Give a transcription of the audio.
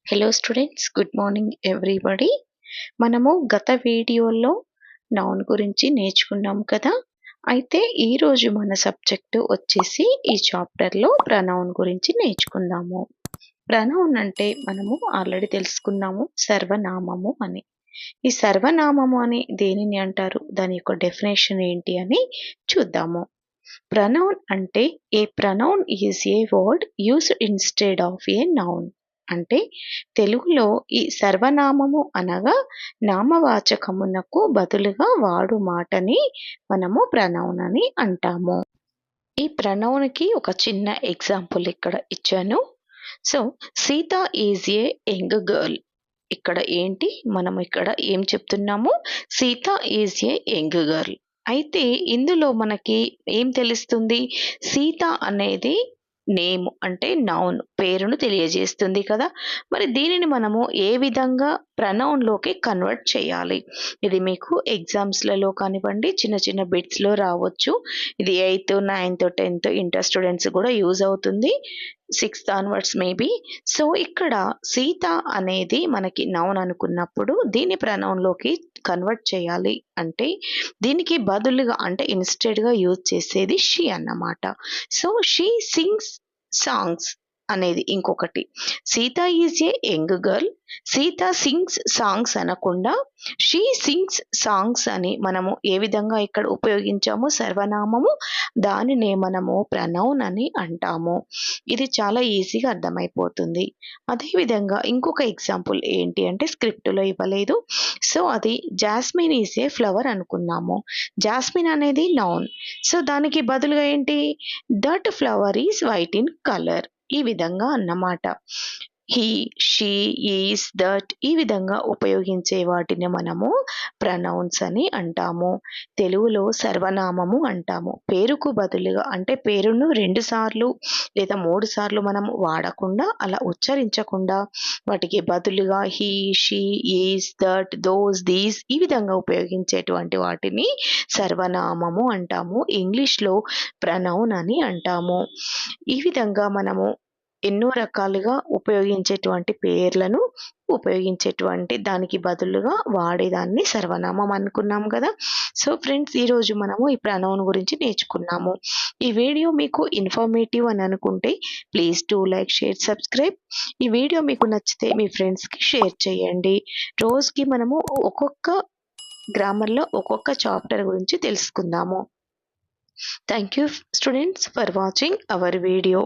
Hello students, good morning everybody. మనము గత వీడియోలో నౌన్ గురించి నేర్చుకున్నాం కదా. అయితే ఈరోజు మన సబ్జెక్టు వచ్చేసి ఈ చాప్టర్లో ప్రనౌన్ గురించి నేర్చుకుందాము. ప్రనౌన్ అంటే మనము ఆల్రెడీ తెలుసుకున్నాము, సర్వనామము అని. ఈ సర్వనామము అని దేనిని అంటారు, దాని యొక్క డెఫినేషన్ ఏంటి అని చూద్దాము. ప్రనౌన్ అంటే a pronoun is a word used instead of a noun. అంటే తెలుగులో ఈ సర్వనామము అనగా నామవాచకమునకు బదులుగా వాడు మాటని మనము ప్రనౌన్ అని అంటాము. ఈ ప్రనౌన్కి ఒక చిన్న ఎగ్జాంపుల్ ఇక్కడ ఇచ్చాను. So Sita is a young girl. ఇక్కడ ఏంటి, మనం ఇక్కడ ఏం చెప్తున్నాము, Sita is a young girl. అయితే ఇందులో మనకి ఏం తెలుస్తుంది, సీత అనేది నేమ్ అంటే నౌన్, పేరును తెలియజేస్తుంది కదా. మరి దీనిని మనము ఏ విధంగా ప్రనౌన్లోకి కన్వర్ట్ చేయాలి, ఇది మీకు ఎగ్జామ్స్లలో కానివ్వండి, చిన్న చిన్న బిట్స్లో రావచ్చు. ఇది 8th 9th 10th inter students కూడా యూజ్ అవుతుంది, 6th ఆన్వర్డ్స్ మేబీ. సో ఇక్కడ సీత అనేది మనకి నౌన్ అనుకున్నప్పుడు దీని ప్రనౌన్లోకి కన్వర్ట్ చేయాలి అంటే దీనికి బదులుగా అంటే ఇన్స్టెడ్గా యూజ్ చేసేది షీ అన్నమాట. సో షీ సింగ్స్ సాంగ్స్ అనేది ఇంకొకటి. Sita is a young girl, Sita sings songs అనకుండా షీ సింగ్స్ సాంగ్స్ అని మనము ఏ విధంగా ఇక్కడ ఉపయోగించాము సర్వనామము, దానినే మనము ప్రనౌన్ అని అంటాము. ఇది చాలా ఈజీగా అర్థమైపోతుంది. అదేవిధంగా ఇంకొక ఎగ్జాంపుల్ ఏంటి అంటే స్క్రిప్ట్లో ఇవ్వలేదు. సో అది జాస్మిన్ ఈజ్ ఏ ఫ్లవర్ అనుకున్నాము. జాస్మిన్ అనేది నౌన్, సో దానికి బదులుగా ఏంటి, that flower is white in colour. ఈ విధంగా అన్నమాట. హీ, షీ, ఈస్, దట్ ఈ విధంగా ఉపయోగించే వాటిని మనము ప్రనౌన్స్ అని అంటాము. తెలుగులో సర్వనామము అంటాము. పేరుకు బదులుగా అంటే పేరును 2 సార్లు లేదా 3 సార్లు మనం వాడకుండా, అలా ఉచ్చరించకుండా వాటికి బదులుగా he, she, is, that, those, these ఈ విధంగా ఉపయోగించేటువంటి వాటిని సర్వనామము అంటాము. ఇంగ్లీష్లో ప్రనౌన్ అని అంటాము. ఈ విధంగా మనము ఎన్నో రకాలుగా ఉపయోగించేటువంటి పేర్లను ఉపయోగించేటువంటి దానికి బదులుగా వాడేదాన్ని సర్వనామం అనుకున్నాం కదా. సో ఫ్రెండ్స్, ఈరోజు మనము ఈ ప్రనౌన్ గురించి నేర్చుకున్నాము. ఈ వీడియో మీకు ఇన్ఫర్మేటివ్ అని అనుకుంటే please do like, share, subscribe. ఈ వీడియో మీకు నచ్చితే మీ ఫ్రెండ్స్కి షేర్ చేయండి. రోజుకి మనము ఒక్కొక్క గ్రామర్లో ఒక్కొక్క చాప్టర్ గురించి తెలుసుకుందాము. Thank you students for watching our video.